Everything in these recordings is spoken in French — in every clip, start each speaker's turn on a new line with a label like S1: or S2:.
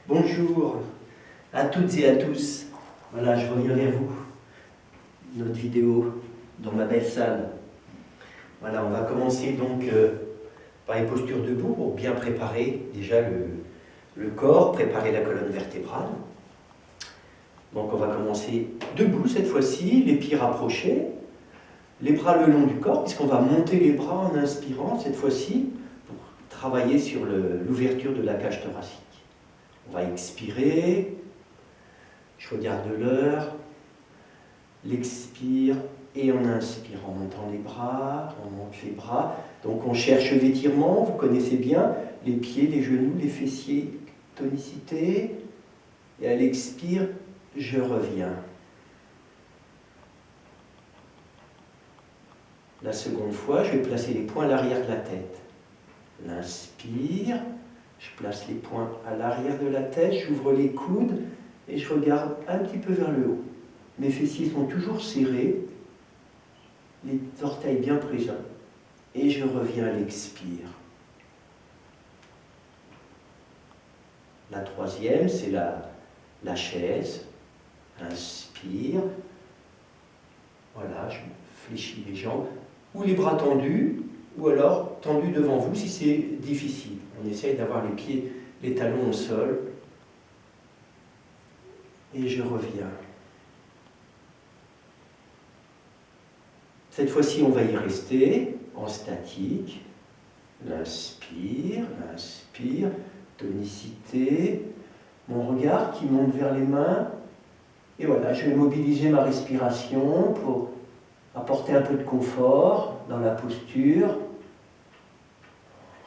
S1: Bonjour à toutes et à tous. Voilà, je reviens vers vous. Notre vidéo dans ma belle salle. Voilà, on va commencer donc par les postures debout pour bien préparer déjà le corps, préparer la colonne vertébrale. Donc on va commencer debout cette fois-ci, les pieds rapprochés, les bras le long du corps, puisqu'on va monter les bras en inspirant cette fois-ci pour travailler sur l'ouverture de la cage thoracique. On va expirer, je regarde l'heure, l'expire et on inspire en montant les bras, on monte les bras. Donc on cherche l'étirement, vous connaissez bien, les pieds, les genoux, les fessiers, tonicité. Et à l'expire, je reviens. La seconde fois, je vais placer les poings à l'arrière de la tête. L'inspire. Je place les poings à l'arrière de la tête, j'ouvre les coudes et je regarde un petit peu vers le haut. Mes fessiers sont toujours serrés, les orteils bien présents. Et je reviens à l'expire. La troisième, c'est la chaise. Inspire. Voilà, je fléchis les jambes. Ou les bras tendus, ou alors tendus devant vous si c'est difficile. On essaye d'avoir les pieds, les talons au sol. Et je reviens. Cette fois-ci, on va y rester en statique. L'inspire, l'inspire, tonicité. Mon regard qui monte vers les mains. Et voilà, je vais mobiliser ma respiration pour apporter un peu de confort dans la posture.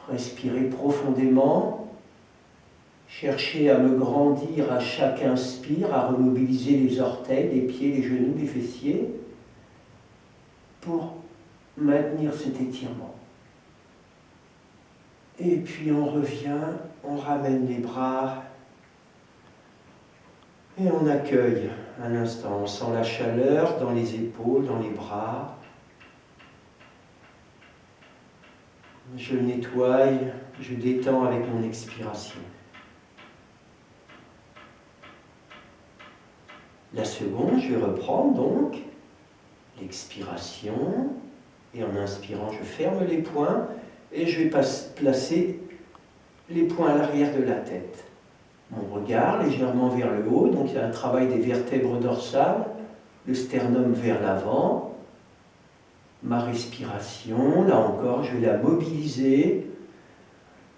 S1: Respirer profondément, chercher à me grandir à chaque inspire, à remobiliser les orteils, les pieds, les genoux, les fessiers, pour maintenir cet étirement. Et puis on revient, on ramène les bras et on accueille un instant. On sent la chaleur dans les épaules, dans les bras. Je nettoie, je détends avec mon expiration. La seconde, je vais reprendre donc l'expiration. Et en inspirant, je ferme les poings et je vais placer les poings à l'arrière de la tête. Mon regard légèrement vers le haut, donc il y a un travail des vertèbres dorsales, le sternum vers l'avant. Ma respiration, là encore, je vais la mobiliser,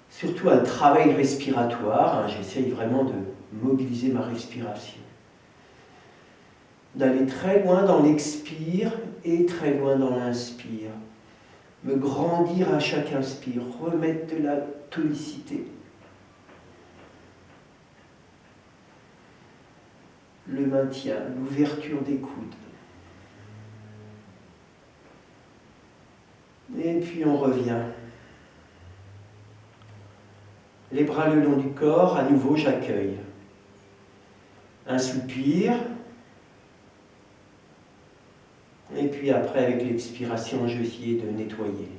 S1: surtout un travail respiratoire, j'essaye vraiment de mobiliser ma respiration. D'aller très loin dans l'expire et très loin dans l'inspire. Me grandir à chaque inspire, remettre de la tonicité. Le maintien, l'ouverture des coudes. Et puis on revient. Les bras le long du corps, à nouveau j'accueille. Un soupir. Et puis après, avec l'expiration, je vais essayer de nettoyer.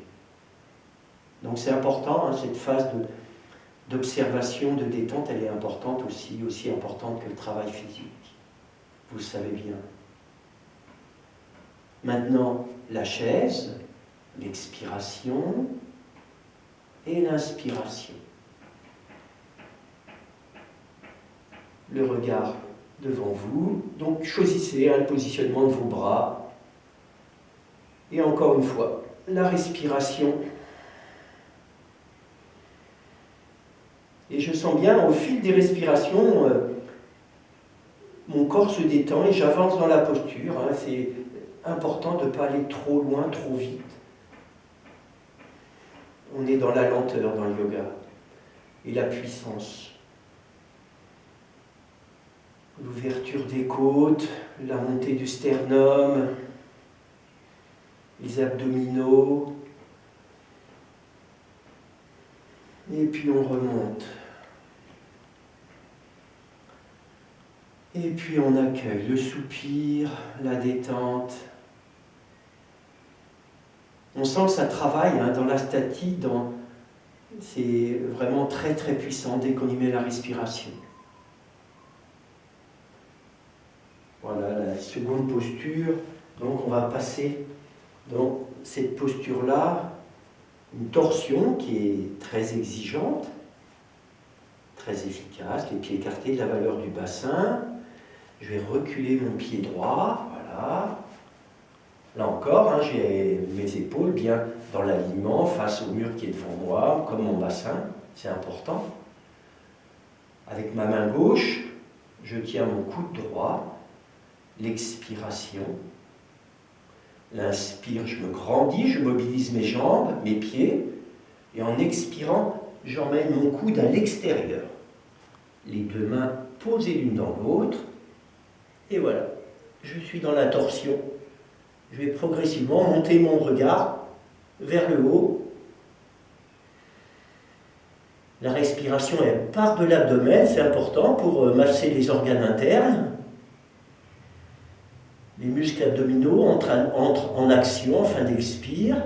S1: Donc c'est important, cette phase d'observation, de détente, elle est importante aussi importante que le travail physique. Vous le savez bien. Maintenant, la chaise. L'expiration et l'inspiration. Le regard devant vous. Donc choisissez le positionnement de vos bras. Et encore une fois, la respiration. Et je sens bien, au fil des respirations, mon corps se détend et j'avance dans la posture. C'est important de ne pas aller trop loin, trop vite. On est dans la lenteur dans le yoga et la puissance. L'ouverture des côtes, la montée du sternum, les abdominaux. Et puis on remonte. Et puis on accueille le soupir, la détente. On sent que ça travaille dans la statique, c'est vraiment très très puissant dès qu'on y met la respiration. Voilà la seconde posture. Donc on va passer dans cette posture-là, une torsion qui est très exigeante, très efficace, les pieds écartés de la valeur du bassin. Je vais reculer mon pied droit, voilà. Là encore, hein, j'ai mes épaules bien dans l'alignement face au mur qui est devant moi, comme mon bassin, c'est important. Avec ma main gauche, je tiens mon coude droit, l'expiration. L'inspire, je me grandis, je mobilise mes jambes, mes pieds, et en expirant, j'emmène mon coude à l'extérieur. Les deux mains posées l'une dans l'autre, et voilà, je suis dans la torsion. Je vais progressivement monter mon regard vers le haut. La respiration elle part de l'abdomen, c'est important pour masser les organes internes. Les muscles abdominaux entrent en action afin d'expire.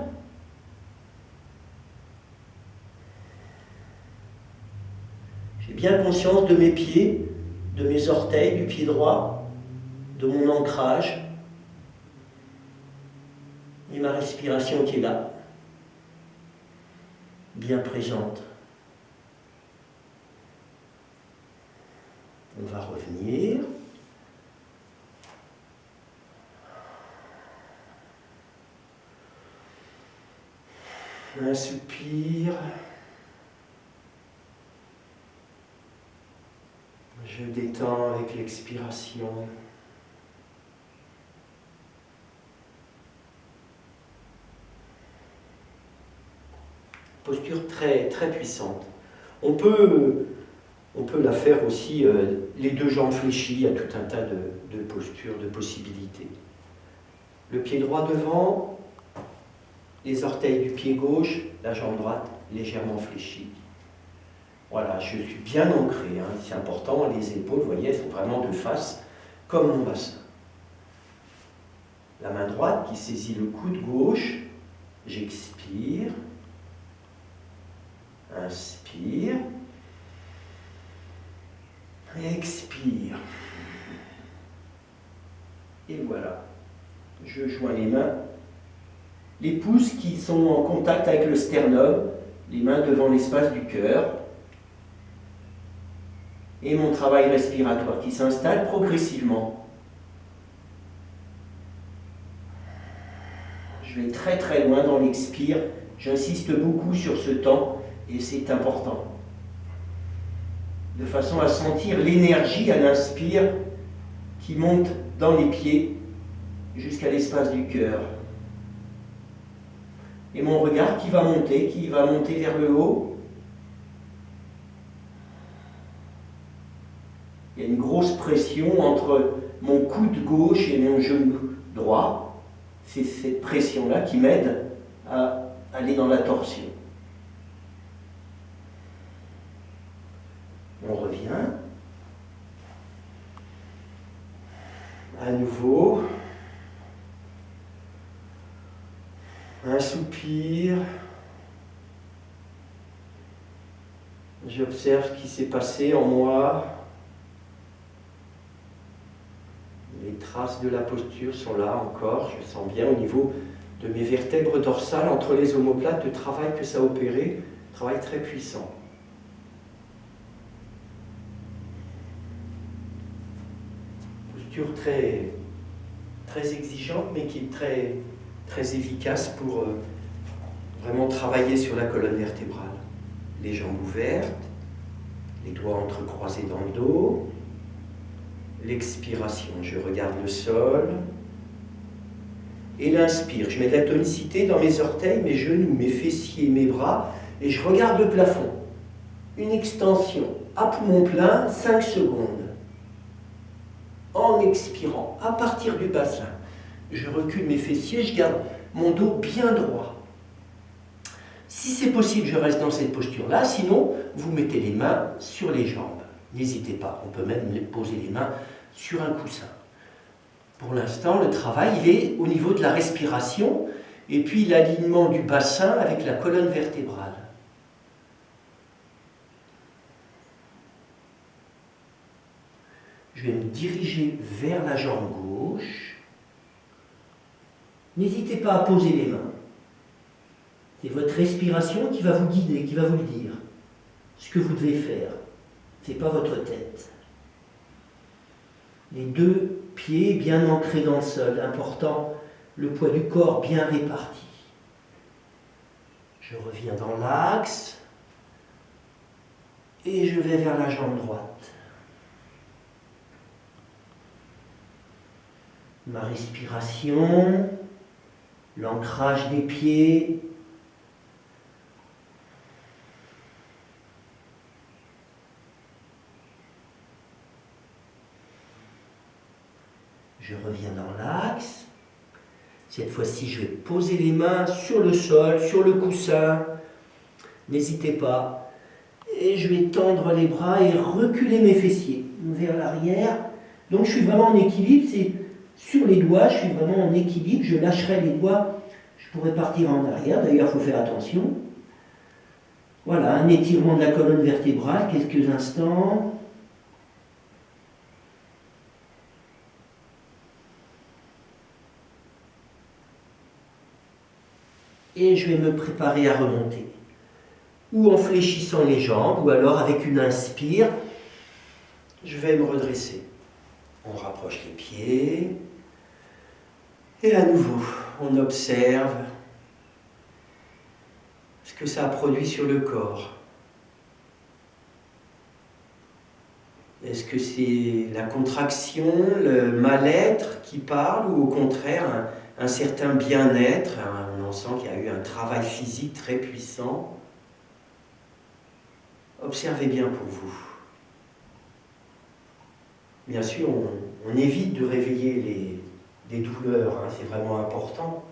S1: J'ai bien conscience de mes pieds, de mes orteils, du pied droit, de mon ancrage et ma respiration qui est là, bien présente. On va revenir. Un soupir. Je détends avec l'expiration. Posture très, très puissante. On peut la faire aussi les deux jambes fléchies, il y a tout un tas de postures, de possibilités. Le pied droit devant, les orteils du pied gauche, la jambe droite légèrement fléchie. Voilà, je suis bien ancré, hein, c'est important, les épaules, vous voyez, elles sont vraiment de face, comme mon bassin. La main droite qui saisit le coude gauche, j'expire, inspire, expire. Et voilà, je joins les mains, les pouces qui sont en contact avec le sternum, les mains devant l'espace du cœur, et mon travail respiratoire qui s'installe progressivement. Je vais très très loin dans l'expire, j'insiste beaucoup sur ce temps et c'est important. De façon à sentir l'énergie à l'inspire qui monte dans les pieds jusqu'à l'espace du cœur. Et mon regard qui va monter vers le haut. Il y a une grosse pression entre mon coude gauche et mon genou droit. C'est cette pression-là qui m'aide à aller dans la torsion. On revient. À nouveau. Un soupir. J'observe ce qui s'est passé en moi. Les traces de la posture sont là encore. Je sens bien au niveau de mes vertèbres dorsales, entre les omoplates, le travail que ça a opéré, travail très puissant. Posture très, très exigeante, mais qui est très, très efficace pour vraiment travailler sur la colonne vertébrale. Les jambes ouvertes, les doigts entrecroisés dans le dos. L'expiration, je regarde le sol. Et l'inspire, je mets de la tonicité dans mes orteils, mes genoux, mes fessiers, mes bras, et je regarde le plafond. Une extension à poumon plein, 5 secondes. En expirant, à partir du bassin, je recule mes fessiers, je garde mon dos bien droit. Si c'est possible, je reste dans cette posture-là, sinon, vous mettez les mains sur les jambes. N'hésitez pas, on peut même poser les mains sur un coussin. Pour l'instant, le travail, il est au niveau de la respiration et puis l'alignement du bassin avec la colonne vertébrale. Je vais me diriger vers la jambe gauche. N'hésitez pas à poser les mains. C'est votre respiration qui va vous guider, qui va vous le dire. Ce que vous devez faire. Ce n'est pas votre tête. Les deux pieds bien ancrés dans le sol. Important, le poids du corps bien réparti. Je reviens dans l'axe. Et je vais vers la jambe droite. Ma respiration, l'ancrage des pieds. Je reviens dans l'axe. Cette fois-ci, je vais poser les mains sur le sol, sur le coussin. N'hésitez pas. Et je vais tendre les bras et reculer mes fessiers vers l'arrière. Donc je suis vraiment en équilibre. C'est sur les doigts, je suis vraiment en équilibre. Je lâcherai les doigts. Je pourrais partir en arrière. D'ailleurs, il faut faire attention. Voilà, un étirement de la colonne vertébrale, quelques instants. Et je vais me préparer à remonter. Ou en fléchissant les jambes, ou alors avec une inspire, je vais me redresser. On rapproche les pieds. Et à nouveau, on observe ce que ça a produit sur le corps. Est-ce que c'est la contraction, le mal-être qui parle, ou au contraire un certain bien-être, on sent qu'il y a eu un travail physique très puissant? Observez bien pour vous. Bien sûr, on évite de réveiller les douleurs, hein, c'est vraiment important.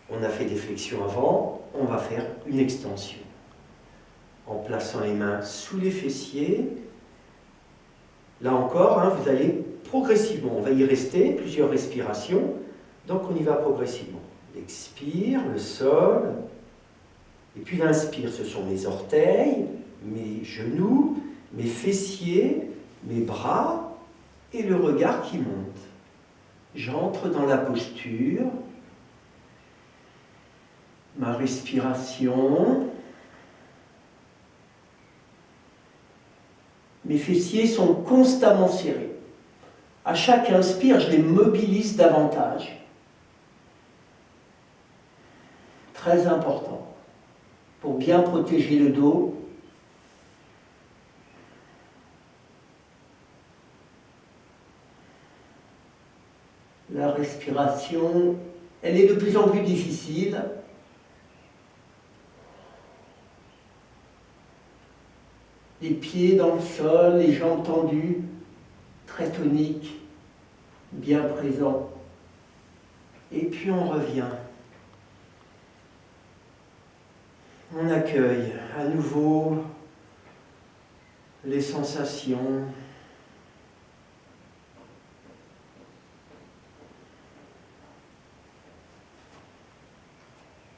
S1: On a fait des flexions avant, on va faire une extension. En plaçant les mains sous les fessiers. Là encore, hein, vous allez progressivement, on va y rester, plusieurs respirations, donc on y va progressivement. L'expire, le sol. Et puis l'inspire, ce sont mes orteils, mes genoux, mes fessiers, mes bras et le regard qui monte. J'entre dans la posture, ma respiration. Mes fessiers sont constamment serrés. À chaque inspire, je les mobilise davantage. Très important. Pour bien protéger le dos. La respiration, elle est de plus en plus difficile. Les pieds dans le sol, les jambes tendues, très toniques, bien présents. Et puis on revient. On accueille à nouveau les sensations.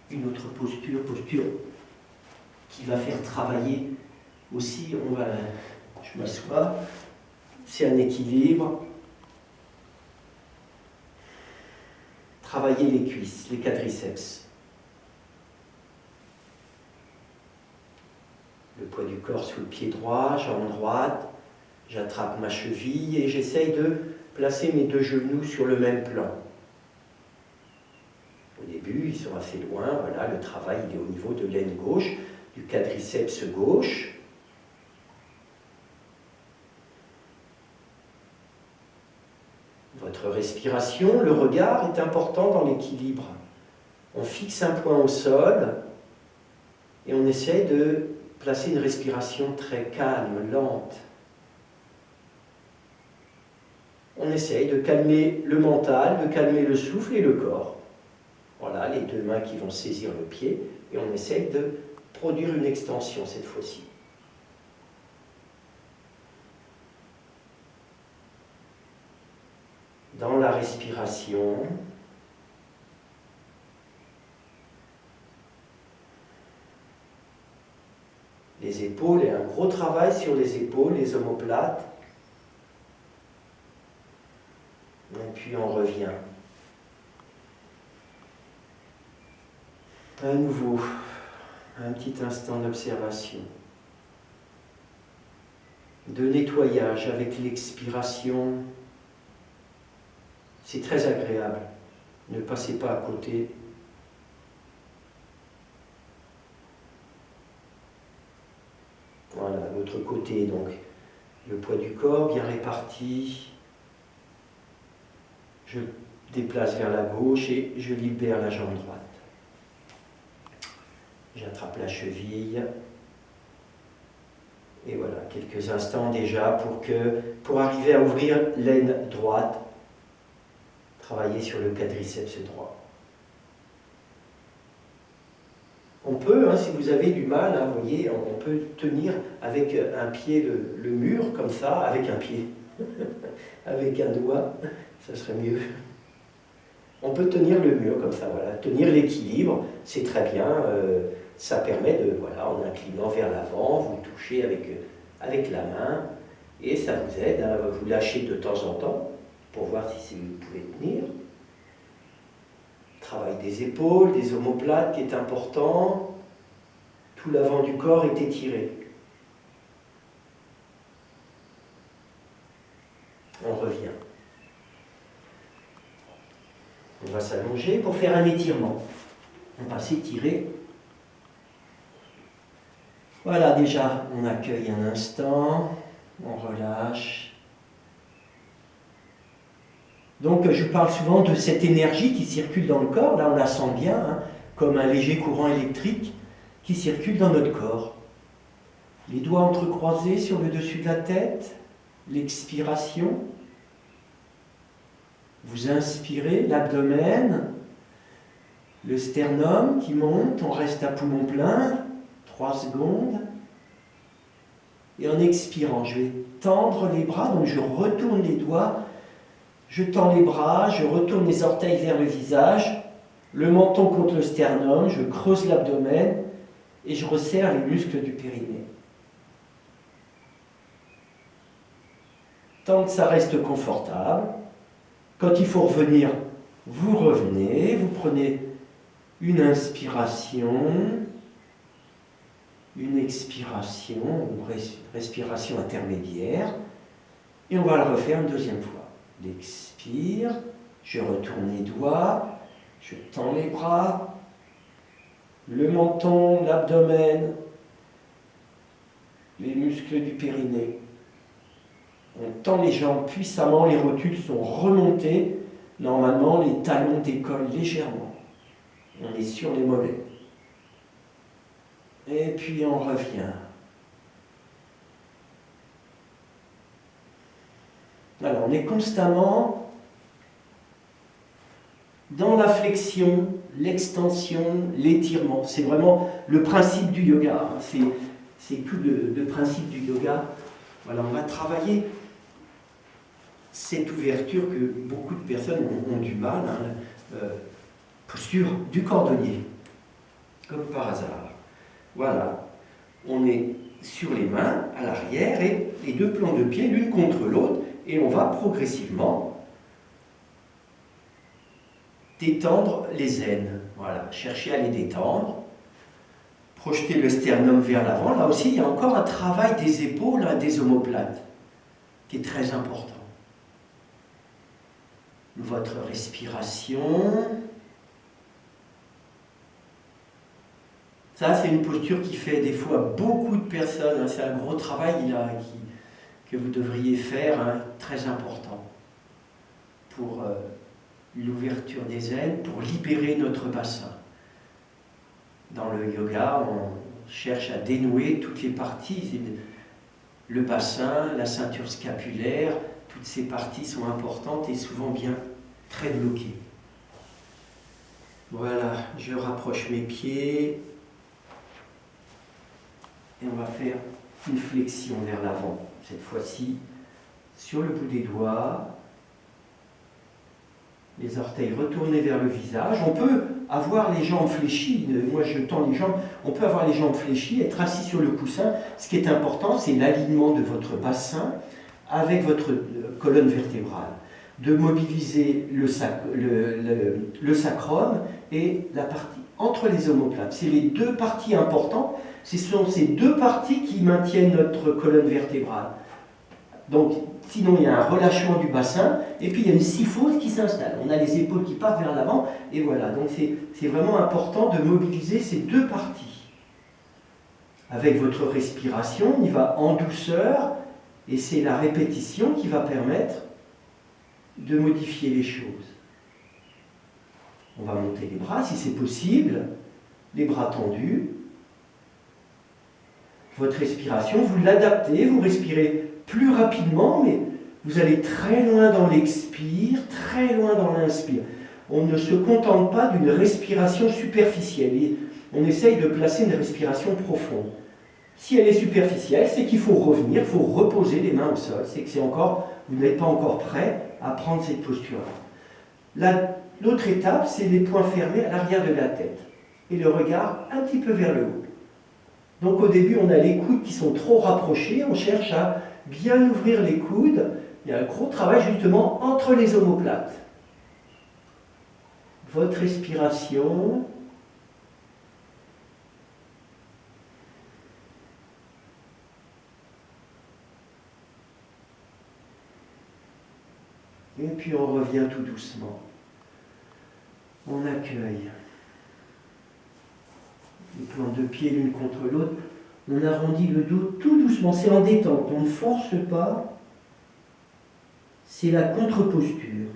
S1: Une autre posture qui va faire travailler aussi, je m'assois, c'est un équilibre. Travailler les cuisses, les quadriceps. Le poids du corps sous le pied droit, jambe droite. J'attrape ma cheville et j'essaye de placer mes deux genoux sur le même plan. Au début, ils sont assez loin. Voilà, le travail il est au niveau de l'aine gauche, du quadriceps gauche. Votre respiration, le regard est important dans l'équilibre. On fixe un point au sol et on essaie de placer une respiration très calme, lente. On essaye de calmer le mental, de calmer le souffle et le corps. Voilà, les deux mains qui vont saisir le pied et on essaye de produire une extension cette fois-ci. Dans la respiration, les épaules et un gros travail sur les épaules, les omoplates. Et puis on revient. À nouveau, un petit instant d'observation, de nettoyage avec l'expiration. C'est très agréable. Ne passez pas à côté. Voilà, l'autre côté, donc, le poids du corps bien réparti. Je déplace vers la gauche et je libère la jambe droite. J'attrape la cheville. Et voilà, quelques instants déjà pour arriver à ouvrir l'aine droite. Travailler sur le quadriceps droit. On peut, si vous avez du mal, vous voyez, on peut tenir avec un pied le mur, comme ça, avec un pied, avec un doigt, ça serait mieux. On peut tenir le mur comme ça, voilà, tenir l'équilibre, c'est très bien, ça permet de, voilà, en inclinant vers l'avant, vous touchez avec la main, et ça vous aide, vous lâchez de temps en temps, pour voir si vous pouvez tenir. Travail des épaules, des omoplates qui est important. Tout l'avant du corps est étiré. On revient. On va s'allonger pour faire un étirement. On va s'étirer. Voilà, déjà, on accueille un instant. On relâche. Donc je parle souvent de cette énergie qui circule dans le corps, là on la sent bien, comme un léger courant électrique qui circule dans notre corps. Les doigts entrecroisés sur le dessus de la tête, l'expiration. Vous inspirez l'abdomen, le sternum qui monte, on reste à poumon plein, 3 secondes. Et en expirant, je vais tendre les bras, donc je retourne les doigts. Je tends les bras, je retourne les orteils vers le visage, le menton contre le sternum, je creuse l'abdomen et je resserre les muscles du périnée. Tant que ça reste confortable, quand il faut revenir, vous revenez, vous prenez une inspiration, une expiration, une respiration intermédiaire, et on va le refaire une deuxième fois. L'expire, je retourne les doigts, je tends les bras, le menton, l'abdomen, les muscles du périnée. On tend les jambes puissamment, les rotules sont remontées, normalement les talons décollent légèrement. On est sur les mollets. Et puis on revient. Alors, on est constamment dans la flexion, l'extension, l'étirement. C'est vraiment le principe du yoga. C'est tout le principe du yoga. Voilà, on va travailler cette ouverture que beaucoup de personnes ont du mal. Posture du cordonnier, comme par hasard. Voilà, on est sur les mains à l'arrière et les deux plans de pied l'une contre l'autre. Et on va progressivement détendre les aines. Voilà, chercher à les détendre. Projeter le sternum vers l'avant. Là aussi, il y a encore un travail des épaules, des omoplates, qui est très important. Votre respiration. Ça, c'est une posture qui fait des fois beaucoup de personnes. C'est un gros travail là, que vous devriez faire, très important, pour l'ouverture des aines, pour libérer notre bassin. Dans le yoga, on cherche à dénouer toutes les parties, le bassin, la ceinture scapulaire, toutes ces parties sont importantes et souvent bien très bloquées. Voilà, je rapproche mes pieds et on va faire une flexion vers l'avant. Cette fois-ci, sur le bout des doigts, les orteils retournés vers le visage. On peut avoir les jambes fléchies. Moi, je tends les jambes. On peut avoir les jambes fléchies, être assis sur le coussin. Ce qui est important, c'est l'alignement de votre bassin avec votre colonne vertébrale. De mobiliser le sacrum et la partie entre les omoplates. C'est les deux parties importantes. Ce sont ces deux parties qui maintiennent notre colonne vertébrale. Donc, sinon, il y a un relâchement du bassin, et puis il y a une syphose qui s'installe. On a les épaules qui partent vers l'avant, et voilà. Donc, c'est vraiment important de mobiliser ces deux parties. Avec votre respiration, on y va en douceur, et c'est la répétition qui va permettre de modifier les choses. On va monter les bras, si c'est possible, les bras tendus. Votre respiration, vous l'adaptez, vous respirez plus rapidement, mais vous allez très loin dans l'expire, très loin dans l'inspire. On ne se contente pas d'une respiration superficielle. On essaye de placer une respiration profonde. Si elle est superficielle, c'est qu'il faut revenir, il faut reposer les mains au sol. C'est que vous n'êtes pas encore prêt à prendre cette posture-là. L'autre étape, c'est les poings fermés à l'arrière de la tête et le regard un petit peu vers le haut. Donc au début, on a les coudes qui sont trop rapprochés, on cherche à bien ouvrir les coudes. Il y a un gros travail justement entre les omoplates. Votre respiration. Et puis on revient tout doucement. On accueille les plantes de pied l'une contre l'autre. On arrondit le dos tout doucement. C'est en détente. On ne force pas. C'est la contre-posture.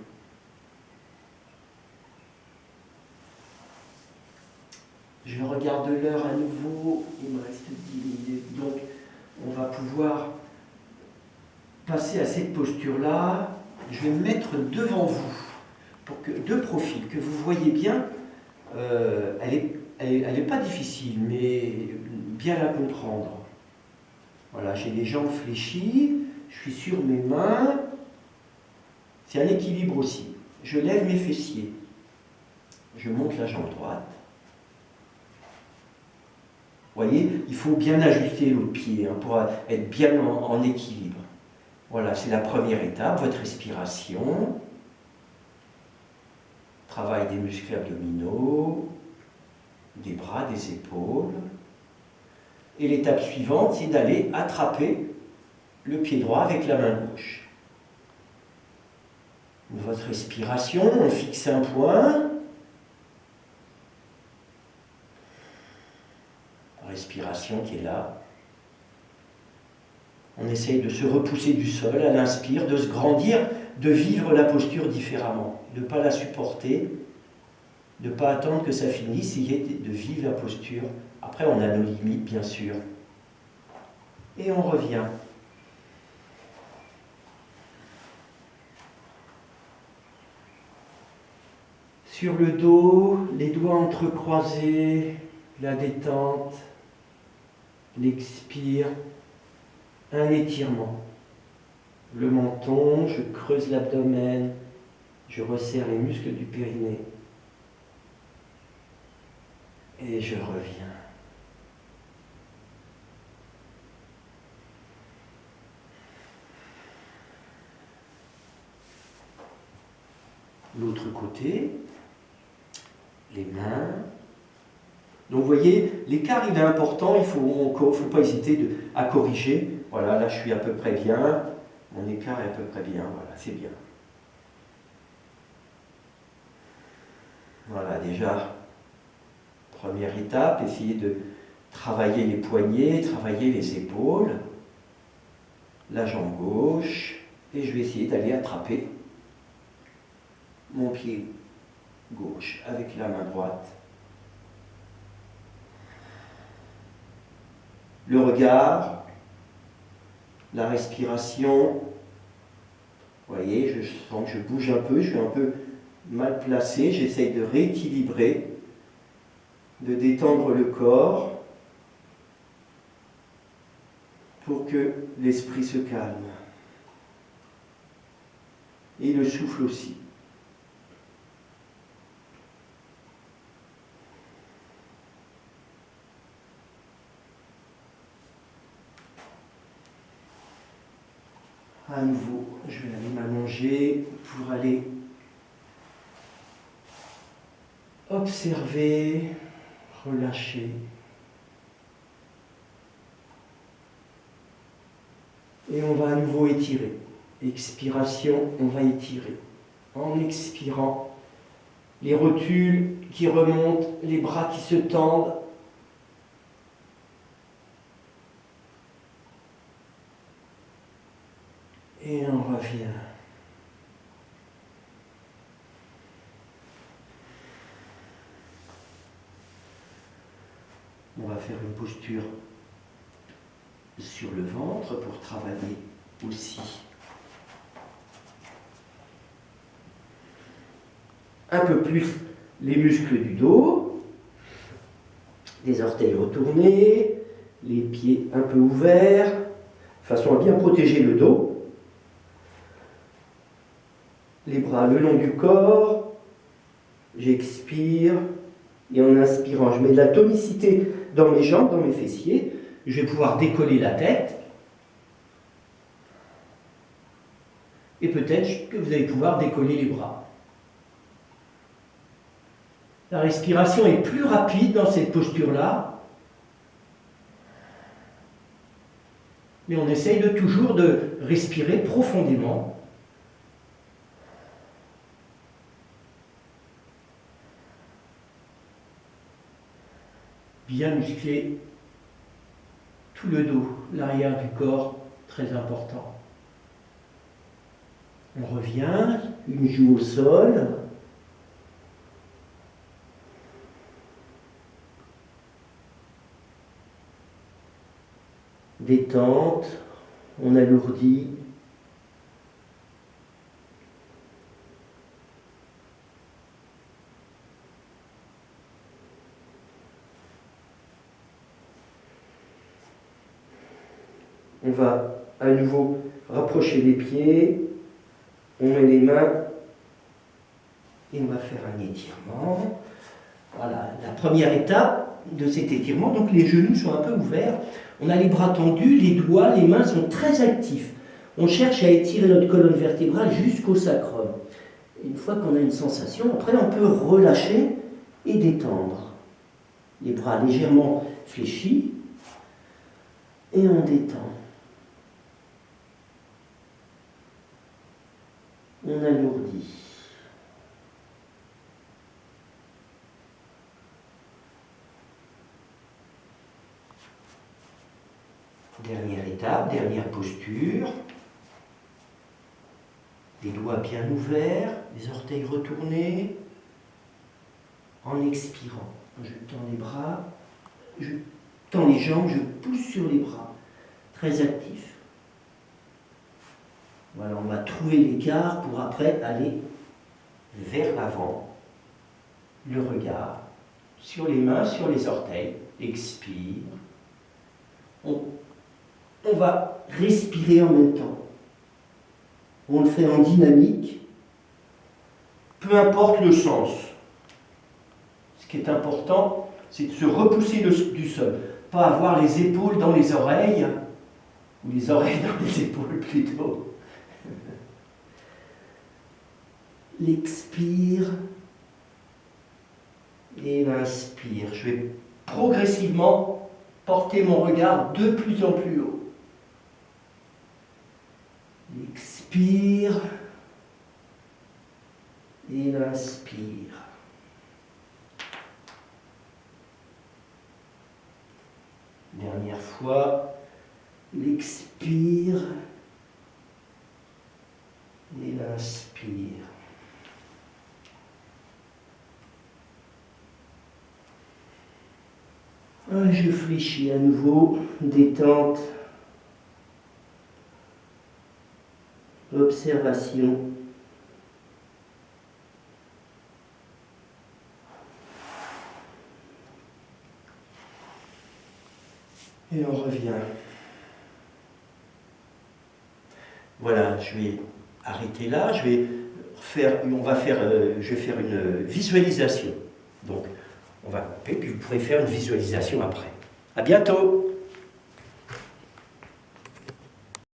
S1: Je regarde l'heure à nouveau. Il me reste 10 minutes. Donc, on va pouvoir passer à cette posture-là. Je vais me mettre devant vous, de profil, que vous voyez bien. Elle n'est pas difficile, mais bien la comprendre. Voilà, j'ai les jambes fléchies, je suis sur mes mains. C'est un équilibre aussi. Je lève mes fessiers. Je monte la jambe droite. Vous voyez, il faut bien ajuster l'autre pied pour être bien en équilibre. Voilà, c'est la première étape, votre respiration. Travail des muscles abdominaux, des bras, des épaules. Et l'étape suivante, c'est d'aller attraper le pied droit avec la main gauche. Votre respiration, on fixe un point. Respiration qui est là. On essaye de se repousser du sol à l'inspire, de se grandir, de vivre la posture différemment, de ne pas la supporter, de ne pas attendre que ça finisse, essayer de vivre la posture. Après, on a nos limites, bien sûr. Et on revient. Sur le dos, les doigts entrecroisés, la détente, l'expire, un étirement. Le menton, je creuse l'abdomen, je resserre les muscles du périnée. Et je reviens. L'autre côté, les mains. Donc vous voyez, l'écart il est important, il ne faut pas hésiter à corriger. Voilà, là je suis à peu près bien, mon écart est à peu près bien, voilà, c'est bien. Voilà, déjà, première étape, essayer de travailler les poignets, travailler les épaules, la jambe gauche, et je vais essayer d'aller attraper mon pied gauche avec la main droite. Le regard, la respiration, vous voyez, je sens que je bouge un peu, je suis un peu mal placé, j'essaye de rééquilibrer, de détendre le corps pour que l'esprit se calme. Et le souffle aussi. À nouveau, je vais aller m'allonger pour aller observer, relâcher. Et on va à nouveau étirer. Expiration, on va étirer. En expirant, les rotules qui remontent, les bras qui se tendent. Et on revient. On va faire une posture sur le ventre pour travailler aussi un peu plus les muscles du dos, les orteils retournés, les pieds un peu ouverts, de façon à bien protéger le dos, les bras le long du corps, j'expire et en inspirant, je mets de la tonicité dans mes jambes, dans mes fessiers, je vais pouvoir décoller la tête et peut-être que vous allez pouvoir décoller les bras. La respiration est plus rapide dans cette posture-là, mais on essaye toujours de respirer profondément. Bien muscler tout le dos, l'arrière du corps, très important. On revient, une joue au sol. Détente, on alourdit. On va à nouveau rapprocher les pieds, on met les mains et on va faire un étirement. Voilà, la première étape de cet étirement, donc les genoux sont un peu ouverts, on a les bras tendus, les doigts, les mains sont très actifs. On cherche à étirer notre colonne vertébrale jusqu'au sacrum. Une fois qu'on a une sensation, après on peut relâcher et détendre. Les bras légèrement fléchis et on détend. On alourdit. Dernière étape, dernière posture. Les doigts bien ouverts, les orteils retournés. En expirant, je tends les bras, je tends les jambes, je pousse sur les bras. Très actif. Voilà, on va trouver l'écart pour après aller vers l'avant. Le regard sur les mains, sur les orteils. Expire. On va respirer en même temps. On le fait en dynamique, peu importe le sens. Ce qui est important, c'est de se repousser du sol. Pas avoir les épaules dans les oreilles, ou les oreilles dans les épaules plutôt. L'expire et l'inspire. Je vais progressivement porter mon regard de plus en plus haut. L'expire et l'inspire. Dernière fois, l'expire et l'inspire. Je fléchis à nouveau, détente, observation. Et on revient. Voilà, je vais arrêter là, je vais faire une visualisation. Donc, on va couper, puis vous pourrez faire une visualisation après. À bientôt!